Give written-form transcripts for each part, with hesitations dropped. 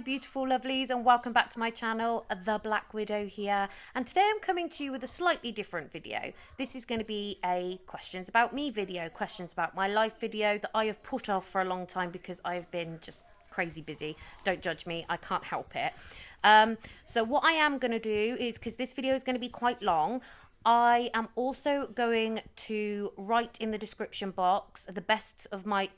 beautiful lovelies, and welcome back to my channel, The Black Widow here. And today I'm coming to you with a slightly different video. This is going to be a questions about me video, questions about my life video that I have put off for a long time because I have been just crazy busy. Don't judge me, I can't help it. So what I am going to do is, because this video is going to be quite long, I am also going to write in the description box to the best of my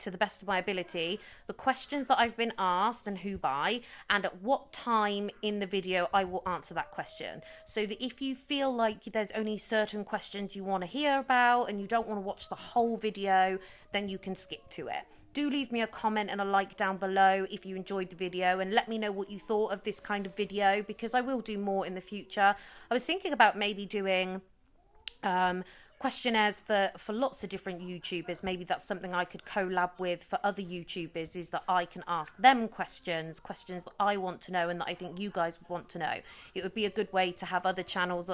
ability the questions that I've been asked and who by, and at what time in the video I will answer that question, so that if you feel like there's only certain questions you want to hear about and you don't want to watch the whole video, then you can skip to it. Do leave me a comment and a like down below if you enjoyed the video, and let me know what you thought of this kind of video, because I will do more in the future. I was thinking about maybe doing questionnaires for lots of different YouTubers. Maybe that's something I could collab with for other YouTubers, is that I can ask them questions that I want to know and that I think you guys would want to know. It would be a good way to have other channels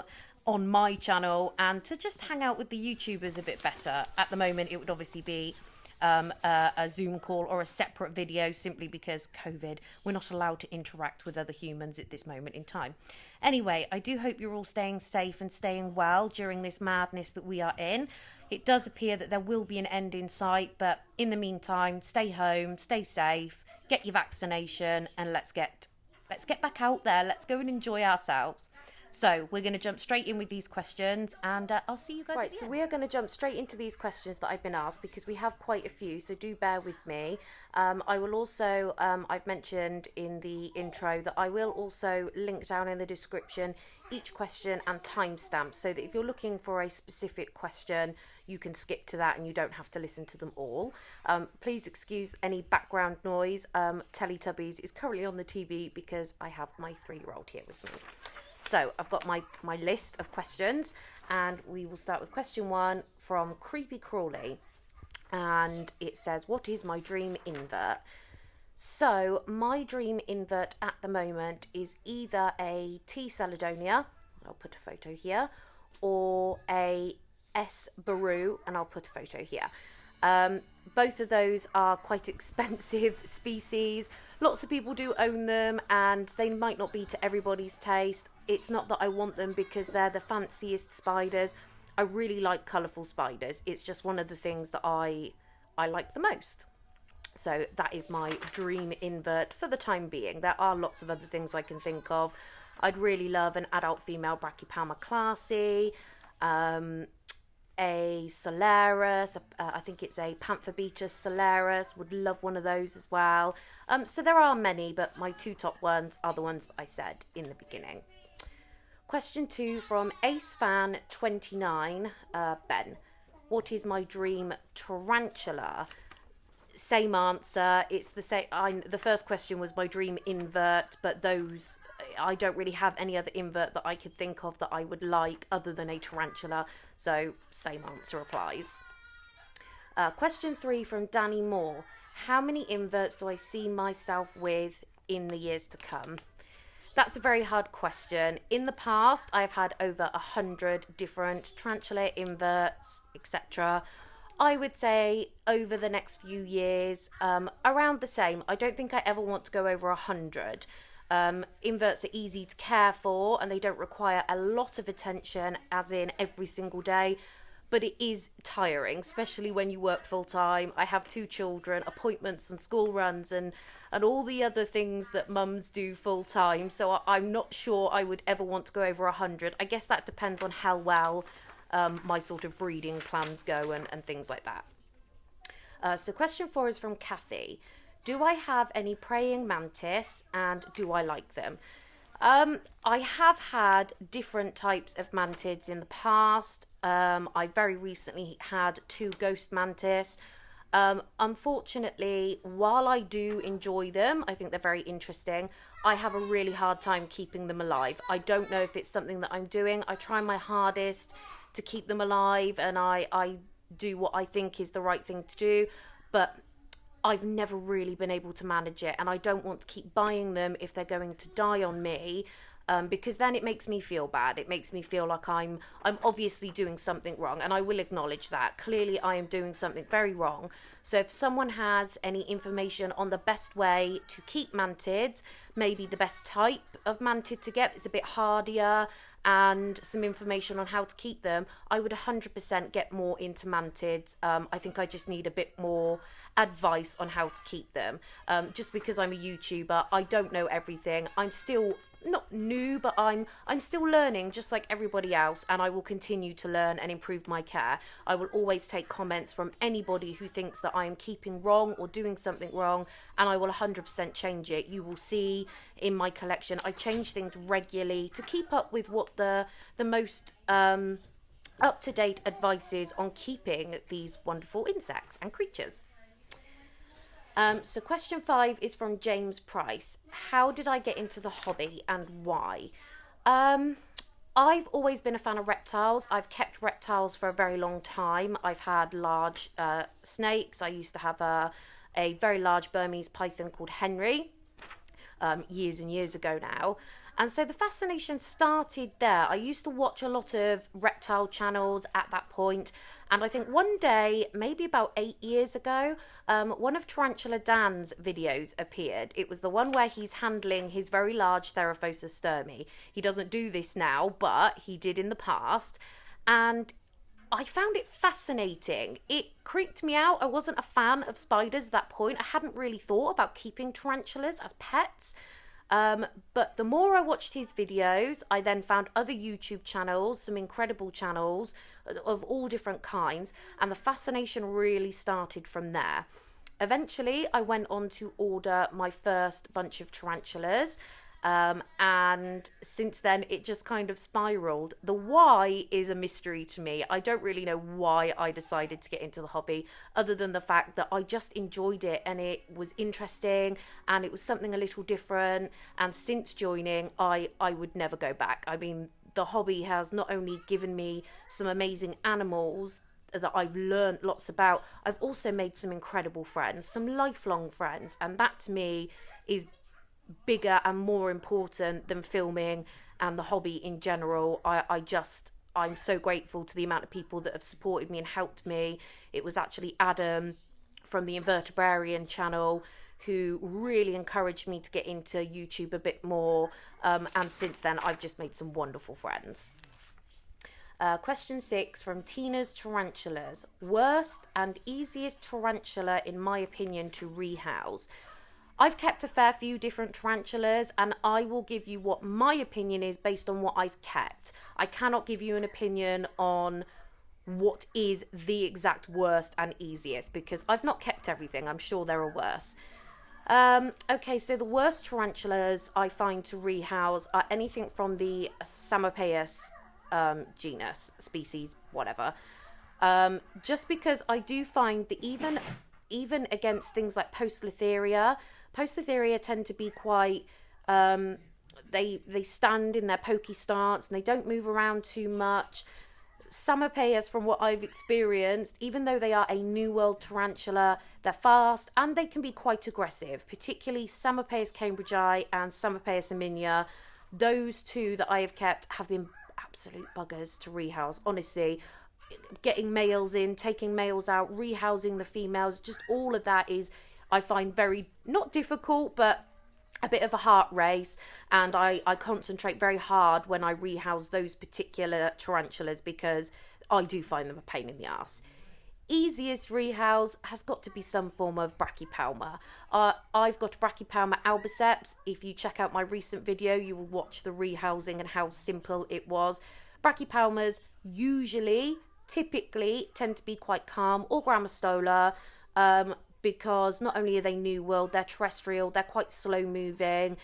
on my channel and to just hang out with the YouTubers a bit better. At the moment it would obviously be a Zoom call or a separate video, simply because COVID, we're not allowed to interact with other humans at this moment in time. Anyway, I do hope you're all staying safe and staying well during this madness that we are in. It does appear that there will be an end in sight, but in the meantime, stay home, stay safe, get your vaccination, and let's get back out there. Let's go and enjoy ourselves. So we're going to jump straight in with these questions, and I'll see you guys at the end. So we are going to jump straight into these questions that I've been asked, because we have quite a few, so do bear with me. I will also, I've mentioned in the intro that I will also link down in the description each question and timestamp, so that if you're looking for a specific question, you can skip to that and you don't have to listen to them all. Please excuse any background noise. Teletubbies is currently on the TV because I have my 3-year-old here with me. So I've got my list of questions, and we will start with question 1 from Creepy Crawley, and it says, what is my dream invert? So my dream invert at the moment is either a T. Caledonia, I'll put a photo here, or a S. Baru, and I'll put a photo here. Both of those are quite expensive species. Lots of people do own them, and they might not be to everybody's taste. It's not that I want them because they're the fanciest spiders. I really like colourful spiders. It's just one of the things that I like the most. So that is my dream invert for the time being. There are lots of other things I can think of. I'd really love an adult female Brachypelma classy, a Solaris, I think it's a Pantherbetus Solaris, would love one of those as well. So there are many, but my 2 top ones are the ones that I said in the beginning. Question 2 from AceFan29, Ben. What is my dream tarantula? Same answer. It's the same. The first question was my dream invert, but those, I don't really have any other invert that I could think of that I would like other than a tarantula. So same answer applies. Question 3 from Danny Moore. How many inverts do I see myself with in the years to come? That's a very hard question. In the past, I've had over 100 different tarantula inverts, etc. I would say over the next few years, around the same. I don't think I ever want to go over 100. Inverts are easy to care for, and they don't require a lot of attention, as in every single day. But it is tiring, especially when you work full time. I have 2 children, appointments and school runs, and all the other things that mums do full time. So I'm not sure I would ever want to go over 100. I guess that depends on how well my sort of breeding plans go and things like that. So question 4 is from Kathy. Do I have any praying mantis, and do I like them? I have had different types of mantids in the past. I very recently had 2 ghost mantis. Unfortunately, while I do enjoy them, I think they're very interesting, I have a really hard time keeping them alive. I don't know if it's something that I'm doing. I try my hardest to keep them alive, and I do what I think is the right thing to do, but I've never really been able to manage it, and I don't want to keep buying them if they're going to die on me. because then it makes me feel bad. It makes me feel like I'm obviously doing something wrong, and I will acknowledge that. Clearly, I am doing something very wrong. So if someone has any information on the best way to keep mantids, maybe the best type of mantid to get is a bit hardier, and some information on how to keep them, I would 100% get more into mantids. I think I just need a bit more advice on how to keep them. Just because I'm a YouTuber, I don't know everything. I'm still not new, but I'm still learning just like everybody else, and I will continue to learn and improve my care. I will always take comments from anybody who thinks that I am keeping wrong or doing something wrong, and I will 100% change it. You will see in my collection I change things regularly to keep up with what the most up-to-date advice is on keeping these wonderful insects and creatures. So question 5 is from James Price. How did I get into the hobby and why? I've always been a fan of reptiles. I've kept reptiles for a very long time. I've had large snakes. I used to have a very large Burmese python called Henry, years and years ago now. And so the fascination started there. I used to watch a lot of reptile channels at that point. And I think one day, maybe about 8 years ago, one of Tarantula Dan's videos appeared. It was the one where he's handling his very large Theraphosa sturmi. He doesn't do this now, but he did in the past. And I found it fascinating. It creeped me out. I wasn't a fan of spiders at that point. I hadn't really thought about keeping tarantulas as pets. But the more I watched his videos, I then found other YouTube channels, some incredible channels of all different kinds, and the fascination really started from there. Eventually, I went on to order my first bunch of tarantulas, and since then it just kind of spiraled. The why is a mystery to me. I don't really know why I decided to get into the hobby, other than the fact that I just enjoyed it and it was interesting and it was something a little different. And since joining, I would never go back. I mean, the hobby has not only given me some amazing animals that I've learned lots about, I've also made some incredible friends, some lifelong friends, and that to me is bigger and more important than filming and the hobby in general. I'm so grateful to the amount of people that have supported me and helped me. It was actually Adam from the Invertebrarian channel who really encouraged me to get into YouTube a bit more, and since then I've just made some wonderful friends. Question 6 from Tina's Tarantulas. Worst and easiest tarantula in my opinion to rehouse. I've kept a fair few different tarantulas, and I will give you what my opinion is based on what I've kept. I cannot give you an opinion on what is the exact worst and easiest because I've not kept everything. I'm sure there are worse. Okay, so the worst tarantulas I find to rehouse are anything from the Samopaeus genus, species, whatever. Just because I do find that even against things like Postletheria tend to be quite, they stand in their pokey stance and they don't move around too much. Samopaeus, from what I've experienced, even though they are a New World tarantula, they're fast and they can be quite aggressive, particularly Samopaeus cambridgei and Samopaeus aminia. Those two that I have kept have been absolute buggers to rehouse, honestly. Getting males in, taking males out, rehousing the females, just all of that is, I find, very, not difficult, but a bit of a heart race, and I concentrate very hard when I rehouse those particular tarantulas because I do find them a pain in the ass. Easiest rehouse has got to be some form of Brachypelma. I've got a Brachypelma albiceps. If you check out my recent video, you will watch the rehousing and how simple it was. Brachypelmas typically tend to be quite calm, or Grammostola, because not only are they New World, they're terrestrial, they're quite slow moving,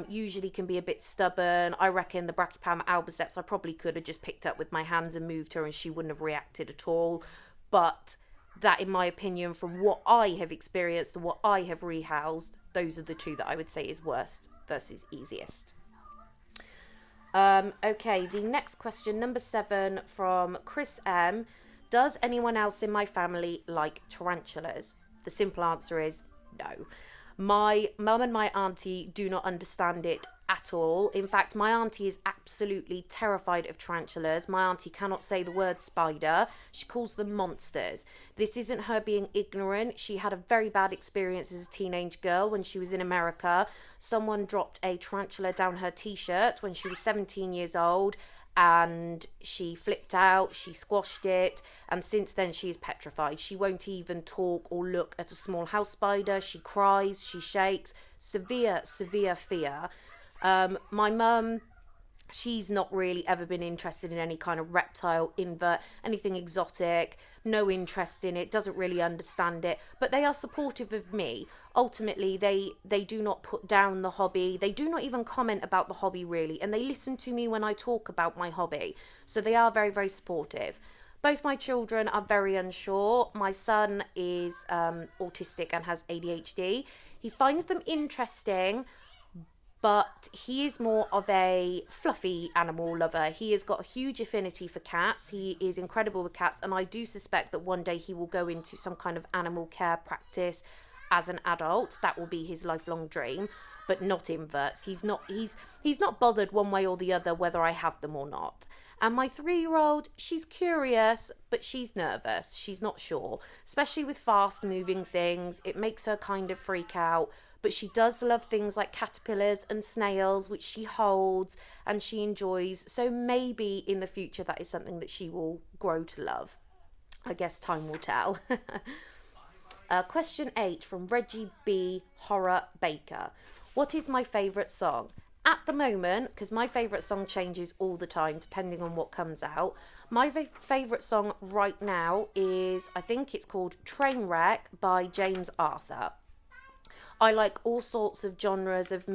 usually can be a bit stubborn. I reckon the Brachypelma albiceps I probably could have just picked up with my hands and moved her and she wouldn't have reacted at all. But that, in my opinion, from what I have experienced and what I have rehoused, those are the two that I would say is worst versus easiest. Okay, the next question, number 7 from Chris M. Does anyone else in my family like tarantulas? The simple answer is no. My mum and my auntie do not understand it at all. In fact, my auntie is absolutely terrified of tarantulas. My auntie cannot say the word spider. She calls them monsters. This isn't her being ignorant. She had a very bad experience as a teenage girl when she was in America. Someone dropped a tarantula down her t-shirt when she was 17 years old, and she flipped out, she squashed it, and since then she is petrified. She won't even talk or look at a small house spider. She cries, she shakes. Severe fear. My mum, she's not really ever been interested in any kind of reptile, invert, anything exotic, no interest in it, doesn't really understand it, but they are supportive of me. Ultimately, they do not put down the hobby. They do not even comment about the hobby, really, and they listen to me when I talk about my hobby. So they are very, very supportive. Both my children are very unsure. My son is autistic and has ADHD. He finds them interesting, but he is more of a fluffy animal lover. He has got a huge affinity for cats. He is incredible with cats, and I do suspect that one day he will go into some kind of animal care practice as an adult. That will be his lifelong dream, but not inverts. He's not bothered one way or the other whether I have them or not. And my 3-year-old, she's curious, but she's nervous. She's not sure, especially with fast moving things. It makes her kind of freak out. But she does love things like caterpillars and snails, which she holds and she enjoys. So maybe in the future that is something that she will grow to love. I guess time will tell. Question 8 from Reggie B. Horror Baker. What is my favourite song? At the moment, because my favourite song changes all the time depending on what comes out, my favourite song right now is, I think it's called Trainwreck by James Arthur. I like all sorts of genres of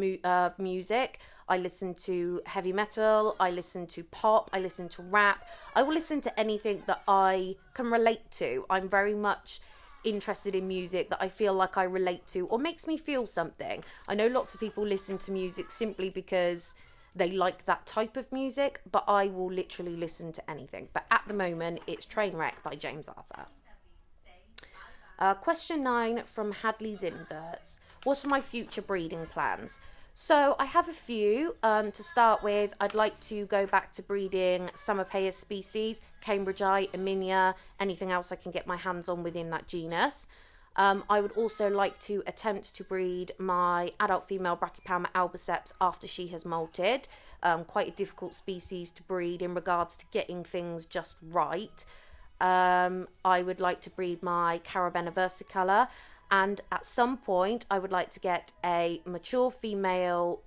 music. I listen to heavy metal, I listen to pop, I listen to rap. I will listen to anything that I can relate to. I'm very much interested in music that I feel like I relate to or makes me feel something. I know lots of people listen to music simply because they like that type of music, but I will literally listen to anything. But at the moment, it's Trainwreck by James Arthur. Question 9 from Hadley's Inverts. What are my future breeding plans? So I have a few. To start with, I'd like to go back to breeding Summerpaeus species, Cambridgei, Erminia, anything else I can get my hands on within that genus. I would also like to attempt to breed my adult female Brachypelma albiceps after she has molted. Quite a difficult species to breed in regards to getting things just right. I would like to breed my Carabena versicolor, and at some point I would like to get a mature female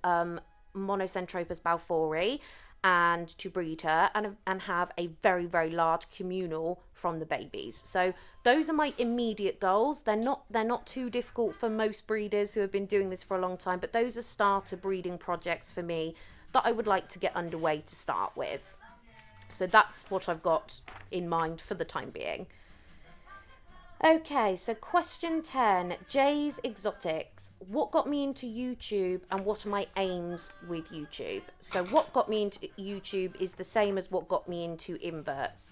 Monocentropus balfouri and to breed her and have a very, very large communal from the babies. So those are my immediate goals. They're not too difficult for most breeders who have been doing this for a long time, but those are starter breeding projects for me that I would like to get underway to start with. So that's what I've got in mind for the time being. Okay, so question 10, Jay's Exotics. What got me into YouTube and what are my aims with YouTube? So what got me into YouTube is the same as what got me into inverts.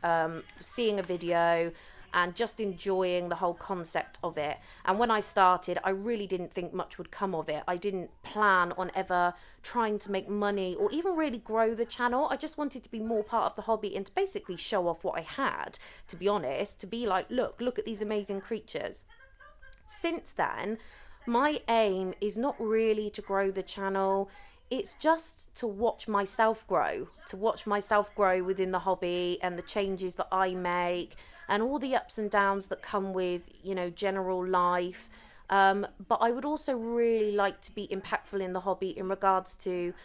Seeing a video and just enjoying the whole concept of it. And when I started, I really didn't think much would come of it. I didn't plan on ever trying to make money or even really grow the channel. I just wanted to be more part of the hobby and to basically show off what I had, to be honest, to be like, look at these amazing creatures. Since then, my aim is not really to grow the channel. It's just to watch myself grow within the hobby and the changes that I make and all the ups and downs that come with, general life. But I would also really like to be impactful in the hobby in regards to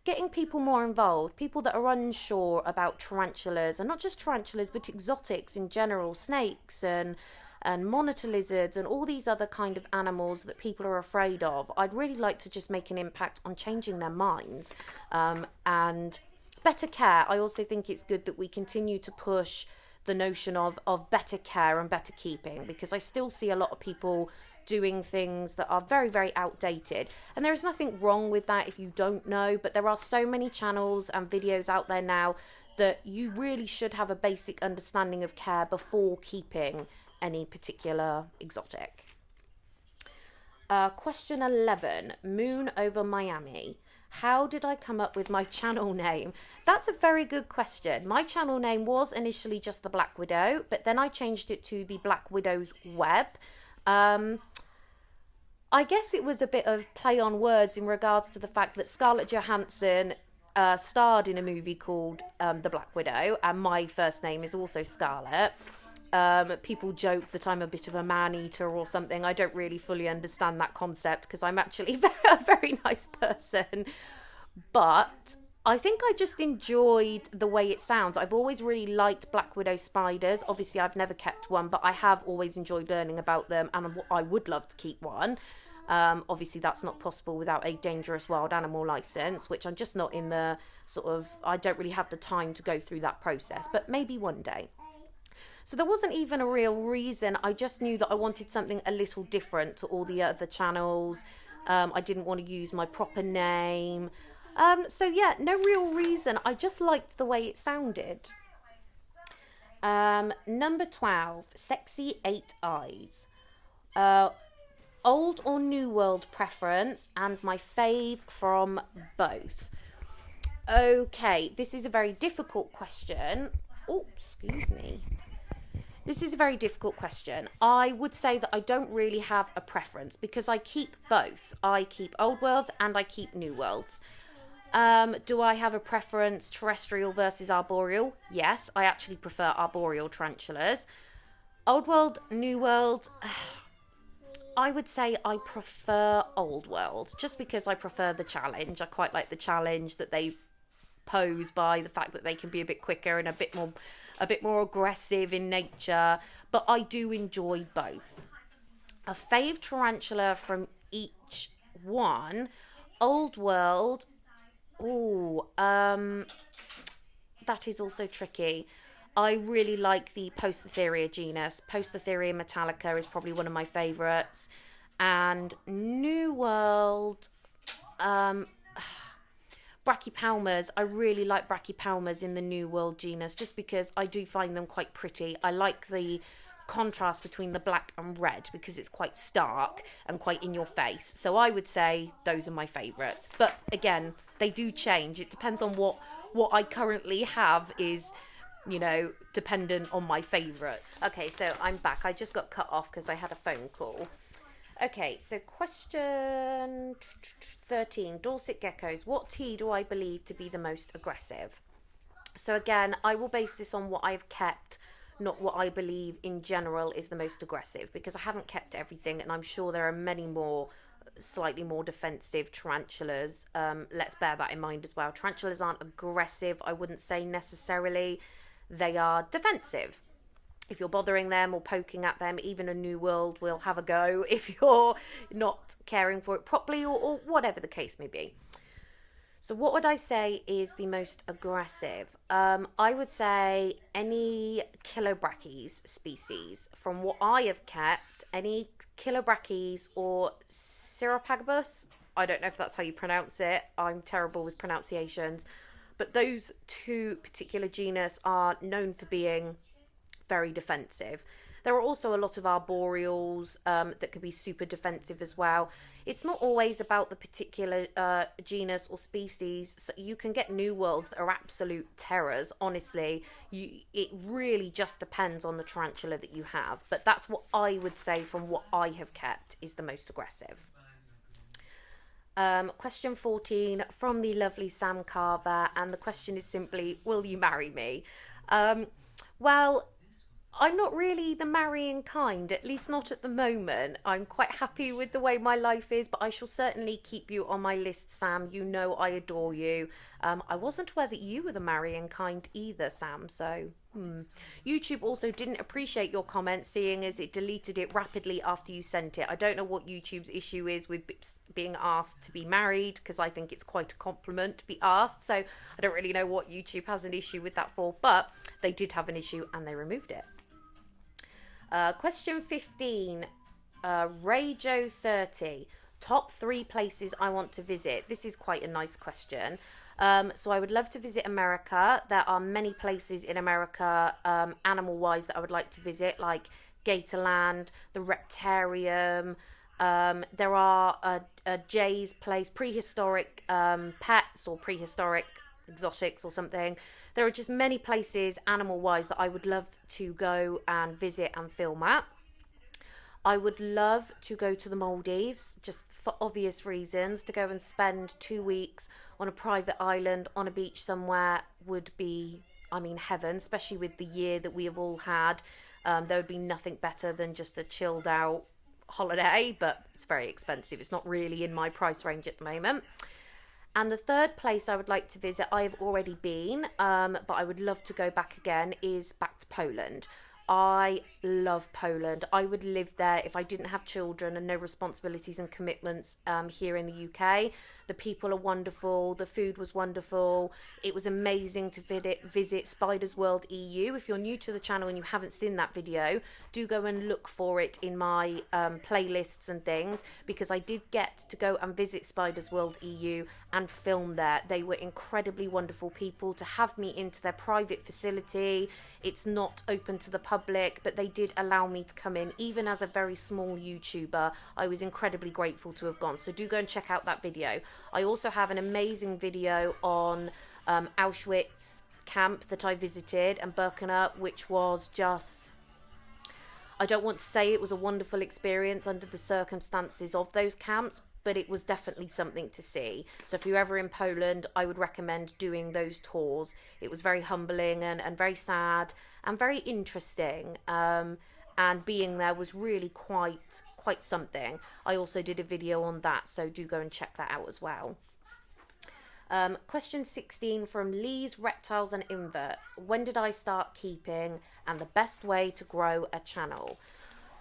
getting people more involved, people that are unsure about tarantulas, and not just tarantulas, but exotics in general, snakes and monitor lizards and all these other kind of animals that people are afraid of. I'd really like to just make an impact on changing their minds. And better care. I also think it's good that we continue to push the notion of better care and better keeping, because I still see a lot of people doing things that are very, very outdated. And there is nothing wrong with that if you don't know, but there are so many channels and videos out there now that you really should have a basic understanding of care before keeping any particular exotic. Question 11, Moon over Miami. How did I come up with my channel name? That's a very good question. My channel name was initially just the Black Widow, but then I changed it to the Black Widow's Web. I guess it was a bit of play on words in regards to the fact that Scarlett Johansson starred in a movie called The Black Widow, and my first name is also Scarlett. People joke that I'm a bit of a man-eater or something. I don't really fully understand that concept because I'm actually a very nice person. But I think I just enjoyed the way it sounds. I've always really liked Black Widow spiders. Obviously, I've never kept one, but I have always enjoyed learning about them, and I would love to keep one. Obviously, that's not possible without a dangerous wild animal license, which I'm just not in the I don't really have the time to go through that process, but maybe one day. So there wasn't even a real reason. I just knew that I wanted something a little different to all the other channels. I didn't want to use my proper name. So yeah, no real reason. I just liked the way it sounded. Number 12, Sexy 8 Eyes. Old or new world preference, and my fave from both. Okay, this is a very difficult question. Oh, excuse me. This is a very difficult question. I would say that I don't really have a preference because I keep both. I keep old worlds and I keep new worlds. Do I have a preference terrestrial versus arboreal? Yes, I actually prefer arboreal tarantulas. Old world, new world, I would say I prefer old world just because I prefer the challenge. I quite like the challenge that they pose by the fact that they can be a bit quicker and a bit more aggressive in nature, but I do enjoy both. A fave tarantula from each one. Old world, that is also tricky. I really like the Postotheria genus. Postotheria metallica is probably one of my favourites. And New World, Brachypalmas. I really like Brachypalmas in the New World genus just because I do find them quite pretty. I like the contrast between the black and red because it's quite stark and quite in your face. So I would say those are my favourites. But again, they do change. It depends on what I currently have is, dependent on my favourite. Okay, so I'm back. I just got cut off because I had a phone call. Okay, so question 13, Dorset geckos. What tea do I believe to be the most aggressive? So again, I will base this on what I've kept, not what I believe in general is the most aggressive, because I haven't kept everything, and I'm sure there are many more slightly more defensive tarantulas. Let's bear that in mind as well. Tarantulas aren't aggressive, I wouldn't say necessarily. They are defensive. If you're bothering them or poking at them, even a New World will have a go if you're not caring for it properly or whatever the case may be. So what would I say is the most aggressive? I would say any Chilobrachys species. From what I have kept, any Chilobrachys or Syropagabus, I don't know if that's how you pronounce it. I'm terrible with pronunciations. But those two particular genus are known for being very defensive. There are also a lot of arboreals that could be super defensive as well. It's not always about the particular genus or species. So you can get New Worlds that are absolute terrors. Honestly, it really just depends on the tarantula that you have. But that's what I would say from what I have kept is the most aggressive. Question 14 from the lovely Sam Carver, and the question is simply, will you marry me? Well, I'm not really the marrying kind, at least not at the moment. I'm quite happy with the way my life is, but I shall certainly keep you on my list, Sam. You know I adore you. I wasn't aware that you were the marrying kind either, Sam, so... YouTube also didn't appreciate your comment, seeing as it deleted it rapidly after you sent it. I don't know what YouTube's issue is with being asked to be married, because I think it's quite a compliment to be asked, so I don't really know what YouTube has an issue with that for, but they did have an issue and they removed it. Question 15, Rayjo 30, top 3 places I want to visit. This is quite a nice question. So I would love to visit America. There are many places in America, animal-wise, that I would like to visit, like Gatorland, the Reptarium, There are a Jay's Place, prehistoric pets or prehistoric exotics or something. There are just many places animal wise that I would love to go and visit and film at. I would love to go to the Maldives, just for obvious reasons. To go and spend 2 weeks on a private island on a beach somewhere would be, I mean, heaven, especially with the year that we have all had. There would be nothing better than just a chilled out holiday, but it's very expensive. It's not really in my price range at the moment. And the third place I would like to visit, I have already been, but I would love to go back again, is back to Poland. I love Poland. I would live there if I didn't have children and no responsibilities and commitments here in the UK. The people are wonderful. The food was wonderful. It was amazing to visit Spiders World EU. If you're new to the channel and you haven't seen that video, do go and look for it in my playlists and things, because I did get to go and visit Spiders World EU and film there. They were incredibly wonderful people to have me into their private facility. It's not open to the public, but they did allow me to come in. Even as a very small YouTuber, I was incredibly grateful to have gone. So do go and check out that video. I also have an amazing video on Auschwitz camp that I visited and Birkenau, which was just, I don't want to say it was a wonderful experience under the circumstances of those camps, but it was definitely something to see. So if you're ever in Poland, I would recommend doing those tours. It was very humbling and very sad and very interesting. And being there was really quite something. I also did a video on that, so do go and check that out as well. Question 16 from Lee's Reptiles and Inverts. When did I start keeping, and the best way to grow a channel?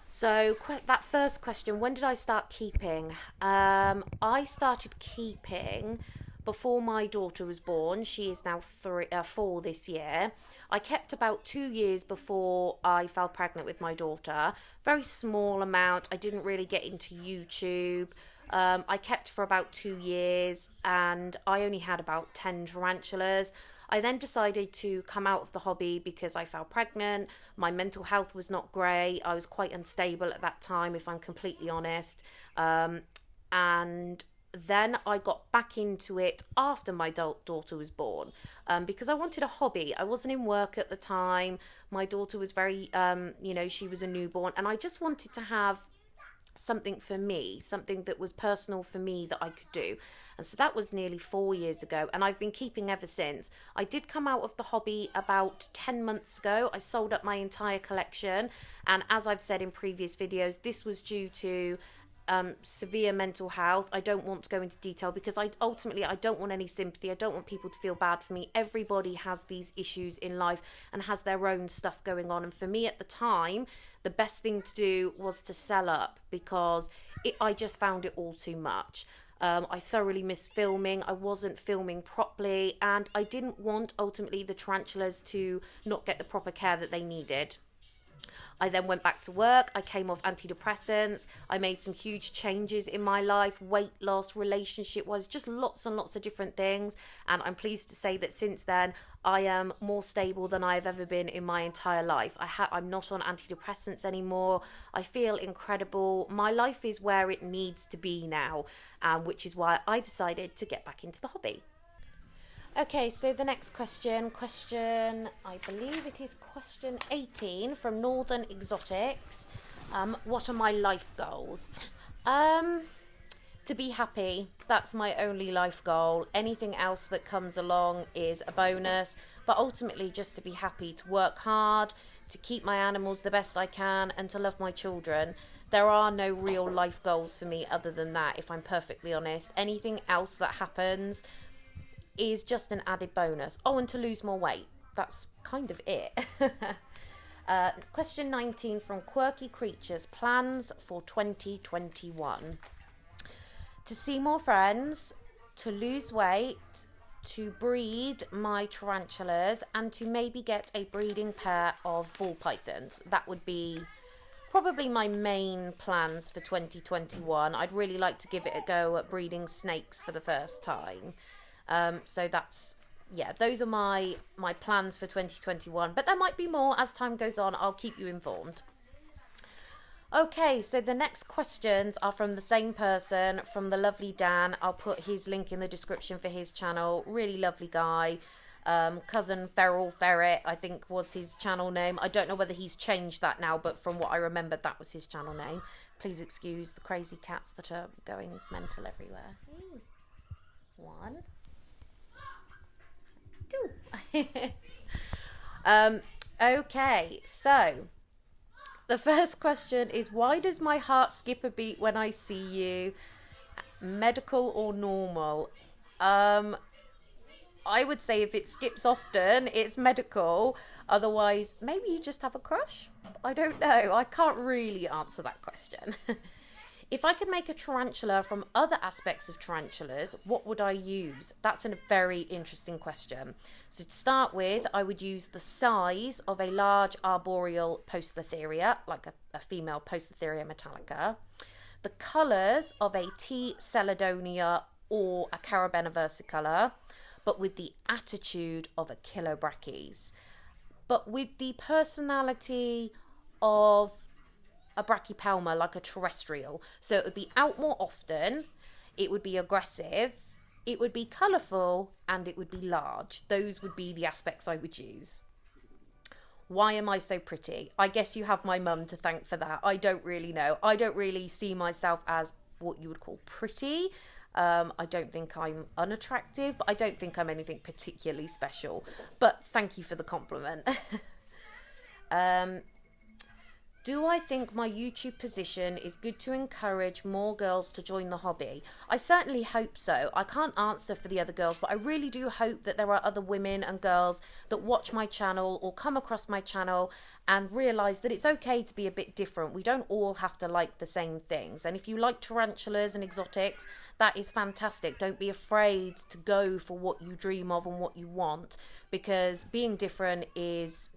So that first question, when did I start keeping? I started keeping before my daughter was born. She is now 4 this year. I kept about 2 years before I fell pregnant with my daughter. Very small amount. I didn't really get into YouTube. I kept for about 2 years and I only had about 10 tarantulas. I then decided to come out of the hobby because I fell pregnant. My mental health was not great. I was quite unstable at that time, if I'm completely honest. And then I got back into it after my daughter was born, because I wanted a hobby. I wasn't in work at the time. My daughter was very, she was a newborn, and I just wanted to have something for me, something that was personal for me that I could do. And so that was nearly 4 years ago, and I've been keeping ever since. I did come out of the hobby about 10 months ago. I sold up my entire collection, and as I've said in previous videos, this was due to severe mental health. I don't want to go into detail because I don't want any sympathy. I don't want people to feel bad for me. Everybody has these issues in life and has their own stuff going on, and for me at the time, the best thing to do was to sell up because I just found it all too much. I thoroughly missed filming. I wasn't filming properly, and I didn't want ultimately the tarantulas to not get the proper care that they needed. I then went back to work. I came off antidepressants. I made some huge changes in my life, weight loss, relationship-wise, just lots and lots of different things. And I'm pleased to say that since then, I am more stable than I've ever been in my entire life. I'm not on antidepressants anymore. I feel incredible. My life is where it needs to be now, which is why I decided to get back into the hobby. Okay, so the next question, I believe it is question 18 from Northern Exotics. What are my life goals? To be happy, that's my only life goal. Anything else that comes along is a bonus, but ultimately just to be happy, to work hard, to keep my animals the best I can, and to love my children. There are no real life goals for me other than that, if I'm perfectly honest. Anything else that happens is just an added bonus. Oh, and to lose more weight. That's kind of it. Question 19 from Quirky Creatures. Plans for 2021. To see more friends, to lose weight, to breed my tarantulas, and to maybe get a breeding pair of ball pythons. That would be probably my main plans for 2021. I'd really like to give it a go at breeding snakes for the first time. So that's, yeah, those are my plans for 2021, but there might be more as time goes on. I'll keep you informed. Okay, so the next questions are from the same person, from the lovely Dan. I'll put his link in the description for his channel. Really lovely guy. Cousin Feral Ferret, I think was his channel name. I don't know whether he's changed that now, but from what I remembered, that was his channel name. Please excuse the crazy cats that are going mental everywhere. 1, 2. Okay, so the first question is, why does my heart skip a beat when I see you? Medical or normal? I would say if it skips often, it's medical. Otherwise, maybe you just have a crush. I don't know. I can't really answer that question. If I could make a tarantula from other aspects of tarantulas, what would I use? That's a very interesting question. So to start with, I would use the size of a large arboreal Poecilotheria, like a female Poecilotheria metallica, the colours of a T. celadonia or a Carabena versicolor, but with the attitude of a Chilobrachys, but with the personality of a Brachypelma, like a terrestrial. So it would be out more often, it would be aggressive, it would be colourful, and it would be large. Those would be the aspects I would use. Why am I so pretty? I guess you have my mum to thank for that. I don't really know. I don't really see myself as what you would call pretty. I don't think I'm unattractive, but I don't think I'm anything particularly special. But thank you for the compliment. Do I think my YouTube position is good to encourage more girls to join the hobby? I certainly hope so. I can't answer for the other girls, but I really do hope that there are other women and girls that watch my channel or come across my channel and realise that it's okay to be a bit different. We don't all have to like the same things. And if you like tarantulas and exotics, that is fantastic. Don't be afraid to go for what you dream of and what you want, because being different is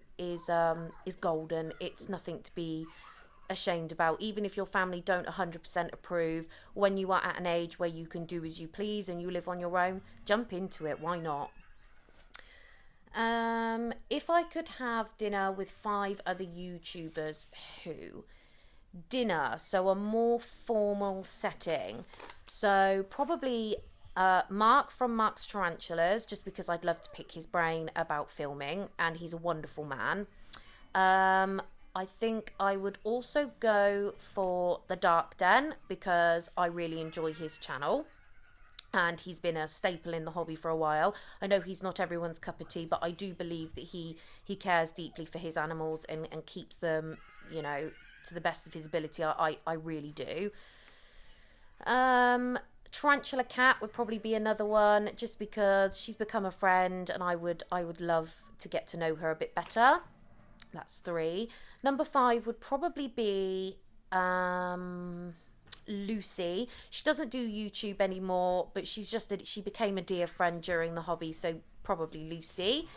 golden. It's nothing to be ashamed about. Even if your family don't 100% approve, when you are at an age where you can do as you please and you live on your own, jump into it. Why not? If I could have dinner with 5 other YouTubers, who? Dinner, so a more formal setting. So probably Mark from Mark's Tarantulas, just because I'd love to pick his brain about filming, and he's a wonderful man. I think I would also go for the Dark Den, because I really enjoy his channel and he's been a staple in the hobby for a while. I know he's not everyone's cup of tea, but I do believe that he cares deeply for his animals and keeps them, you know, to the best of his ability. I really do. Tarantula Cat would probably be another one, just because she's become a friend and I would love to get to know her a bit better. That's 3. Number 5 would probably be Lucy. She doesn't do YouTube anymore, but she became a dear friend during the hobby, so probably Lucy.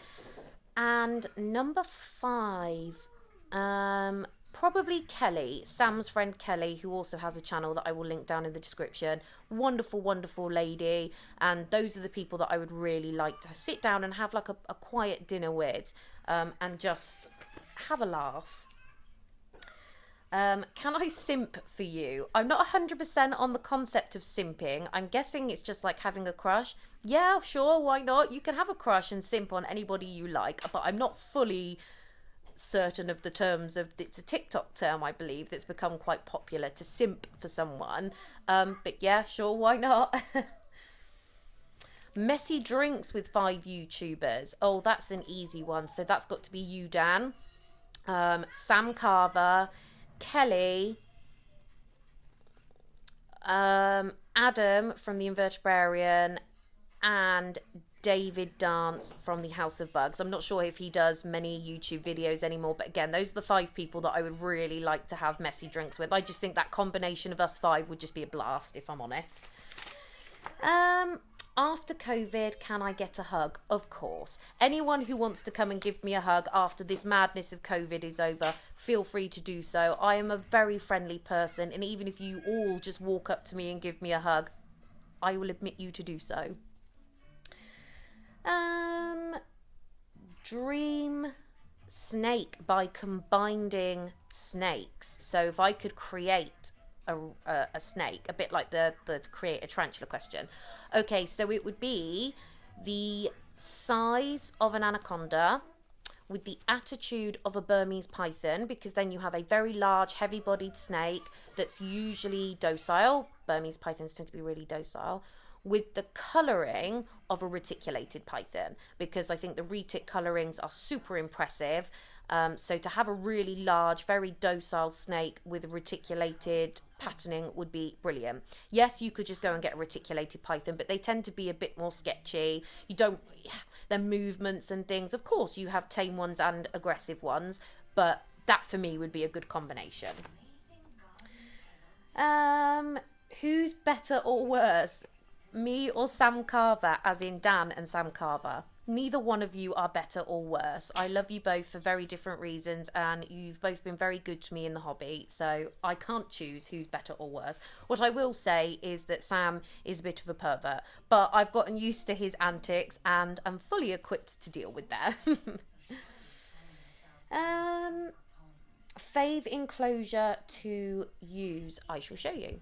And number 5, probably Kelly, Sam's friend Kelly, who also has a channel that I will link down in the description. Wonderful, wonderful lady. And those are the people that I would really like to sit down and have like a quiet dinner with, and just have a laugh. Can I simp for you? I'm not 100% on the concept of simping. I'm guessing it's just like having a crush. Yeah, sure, why not? You can have a crush and simp on anybody you like, but I'm not fully certain of the terms of, it's a TikTok term, I believe, that's become quite popular, to simp for someone. But yeah, sure, why not? Messy drinks with 5 YouTubers. Oh, that's an easy one. So that's got to be you, Dan. Sam Carver, Kelly, Adam from the Invertebrarian, and David Dance from the House of Bugs. I'm not sure if he does many YouTube videos anymore, but again, those are the 5 people that I would really like to have messy drinks with. I just think that combination of us 5 would just be a blast, if I'm honest. After COVID, can I get a hug? Of course. Anyone who wants to come and give me a hug after this madness of COVID is over, feel free to do so. I am a very friendly person, and even if you all just walk up to me and give me a hug, I will admit you to do so. Dream snake by combining snakes. So if I could create a snake, a bit like the create a tarantula question. Okay, so it would be the size of an anaconda with the attitude of a Burmese python, because then you have a very large, heavy-bodied snake that's usually docile. Burmese pythons tend to be really docile. With the colouring of a reticulated python, because I think the retic colourings are super impressive. So to have a really large, very docile snake with reticulated patterning would be brilliant. Yes, you could just go and get a reticulated python, but they tend to be a bit more sketchy. You don't, their movements and things. Of course, you have tame ones and aggressive ones, but that for me would be a good combination. Who's better or worse? Me or Sam Carver, as in Dan and Sam Carver? Neither one of you are better or worse. I love you both for very different reasons, and you've both been very good to me in the hobby, so I can't choose who's better or worse. What I will say is that Sam is a bit of a pervert, but I've gotten used to his antics and I'm fully equipped to deal with them. Fave enclosure to use, I shall show you.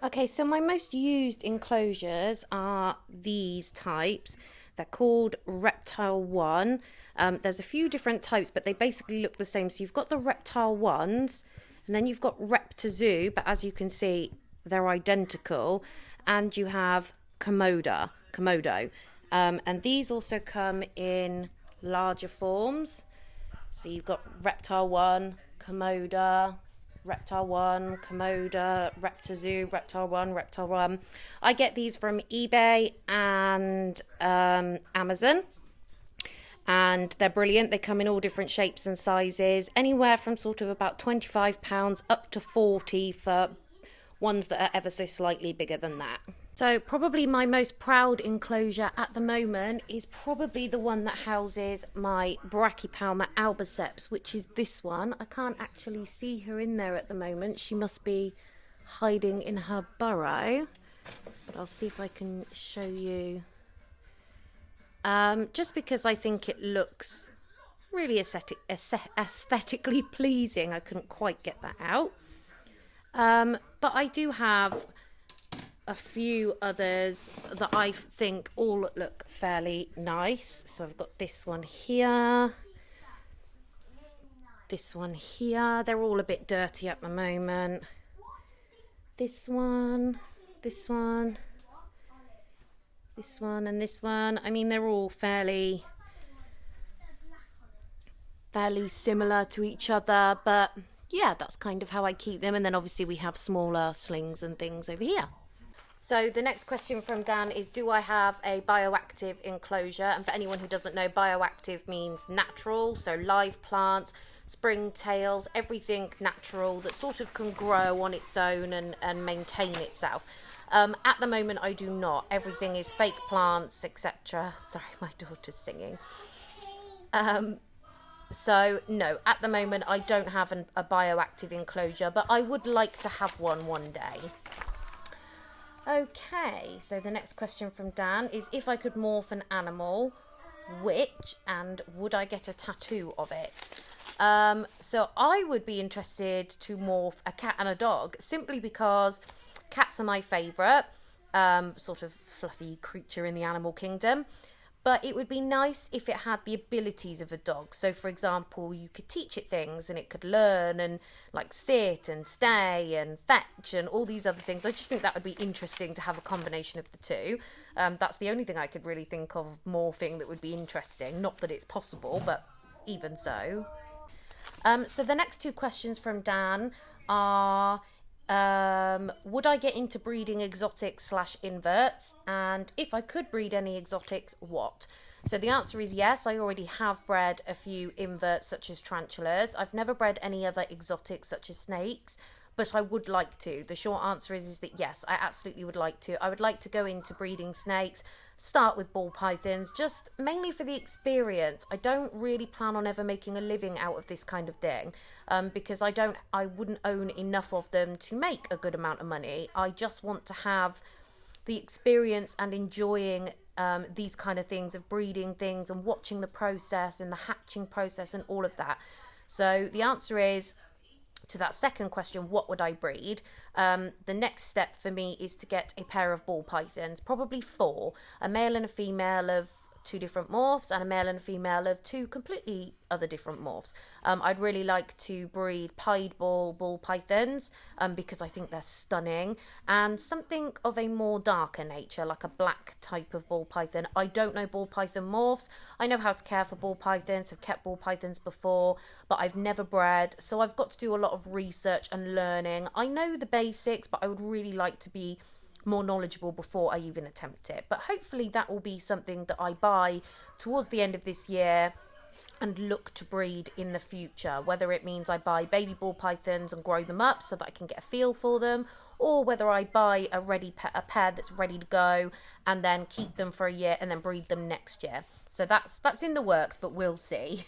Okay, so my most used enclosures are these types. They're called Reptile 1. There's a few different types, but they basically look the same. So you've got the Reptile 1s, and then you've got Reptazoo, but as you can see, they're identical. And you have Komodo. And these also come in larger forms. So you've got Reptile 1, Komodo, Reptile 1, Komodo, Reptazoo, Reptile 1, Reptile 1. I get these from eBay and Amazon, and they're brilliant. They come in all different shapes and sizes, anywhere from sort of about £25 up to 40 for ones that are ever so slightly bigger than that. So probably my most proud enclosure at the moment is probably the one that houses my Brachypelma albiceps, which is this one. I can't actually see her in there at the moment. She must be hiding in her burrow, but I'll see if I can show you. Just because I think it looks really aesthetically pleasing. I couldn't quite get that out. But I do have a few others that I think all look fairly nice. So I've got this one here, this one here. They're all a bit dirty at the moment. This one, this one, this one, and this one. I mean, they're all fairly similar to each other, but yeah, that's kind of how I keep them. And then obviously we have smaller slings and things over here. So the next question from Dan is, do I have a bioactive enclosure? And for anyone who doesn't know, bioactive means natural, so live plants, springtails, everything natural that sort of can grow on its own and maintain itself. At the moment, I do not. Everything is fake plants, etc. Sorry, my daughter's singing. So no, at the moment, I don't have a bioactive enclosure, but I would like to have one day. Okay, so the next question from Dan is, if I could morph an animal, which, and would I get a tattoo of it? So I would be interested to morph a cat and a dog, simply because cats are my favourite, sort of fluffy creature in the animal kingdom. But it would be nice if it had the abilities of a dog. So, for example, you could teach it things and it could learn and like sit and stay and fetch and all these other things. I just think that would be interesting to have a combination of the two. That's the only thing I could really think of morphing that would be interesting. Not that it's possible, but even so. So the next two questions from Dan are, would I get into breeding exotics / inverts, and if I could breed any exotics, what? So the answer is yes. I already have bred a few inverts such as tarantulas. I've never bred any other exotics such as snakes, but I would like to. The short answer is that yes, I absolutely would like to. I would like to go into breeding snakes, start with ball pythons, just mainly for the experience. I don't really plan on ever making a living out of this kind of thing, because I wouldn't own enough of them to make a good amount of money. I just want to have the experience and enjoying these kind of things of breeding things and watching the process and the hatching process and all of that. So the answer is, to that second question, what would I breed? The next step for me is to get a pair of ball pythons, probably 4, a male and a female of 2 different morphs, and a male and a female of 2 completely other different morphs. I'd really like to breed pied ball pythons because I think they're stunning, and something of a more darker nature, like a black type of ball python. I don't know ball python morphs. I know how to care for ball pythons, I've kept ball pythons before, but I've never bred, so I've got to do a lot of research and learning. I know the basics, but I would really like to be more knowledgeable before I even attempt it. But hopefully that will be something that I buy towards the end of this year and look to breed in the future, whether it means I buy baby ball pythons and grow them up so that I can get a feel for them, or whether I buy a pair that's ready to go and then keep them for a year and then breed them next year. So that's in the works, but we'll see.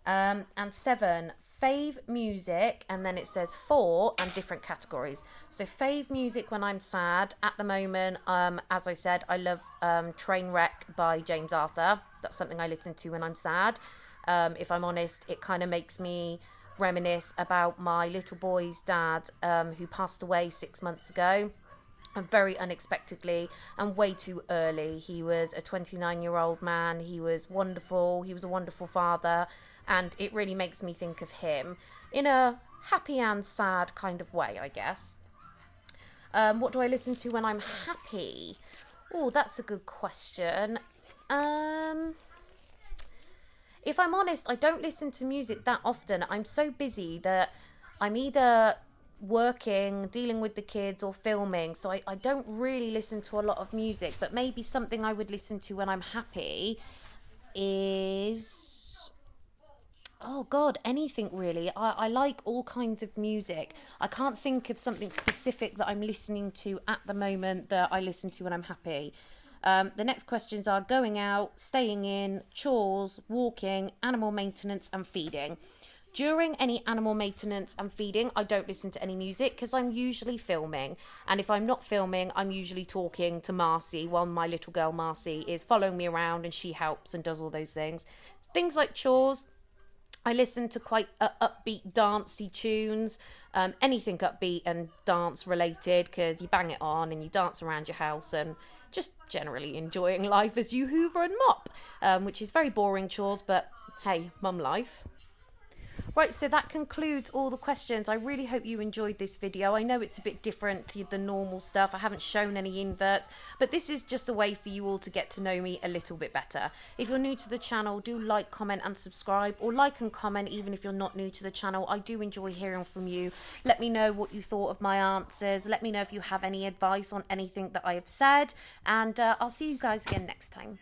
And 7, Fave music, and then it says 4 and different categories. So Fave music when I'm sad. At the moment, as I said, I love Trainwreck by James Arthur. That's something I listen to when I'm sad. If I'm honest, it kind of makes me reminisce about my little boy's dad, who passed away 6 months ago, and very unexpectedly and way too early. He was a 29-year-old man. He was wonderful. He was a wonderful father. And it really makes me think of him in a happy and sad kind of way, I guess. What do I listen to when I'm happy? Oh, that's a good question. If I'm honest, I don't listen to music that often. I'm so busy that I'm either working, dealing with the kids, or filming. So I don't really listen to a lot of music. But maybe something I would listen to when I'm happy is... oh God, anything really. I like all kinds of music. I can't think of something specific that I'm listening to at the moment that I listen to when I'm happy. The next questions are going out, staying in, chores, walking, animal maintenance and feeding. During any animal maintenance and feeding, I don't listen to any music because I'm usually filming. And if I'm not filming, I'm usually talking to Marcy while my little girl Marcy is following me around and she helps and does all those things. Things like chores, I listen to quite upbeat, dancey tunes, anything upbeat and dance related, because you bang it on and you dance around your house and just generally enjoying life as you hoover and mop, which is very boring chores, but hey, mum life. Right, so that concludes all the questions. I really hope you enjoyed this video. I know it's a bit different to the normal stuff. I haven't shown any inverts, but this is just a way for you all to get to know me a little bit better. If you're new to the channel, do like, comment and subscribe, or like and comment even if you're not new to the channel. I do enjoy hearing from you. Let me know what you thought of my answers. Let me know if you have any advice on anything that I have said, and I'll see you guys again next time.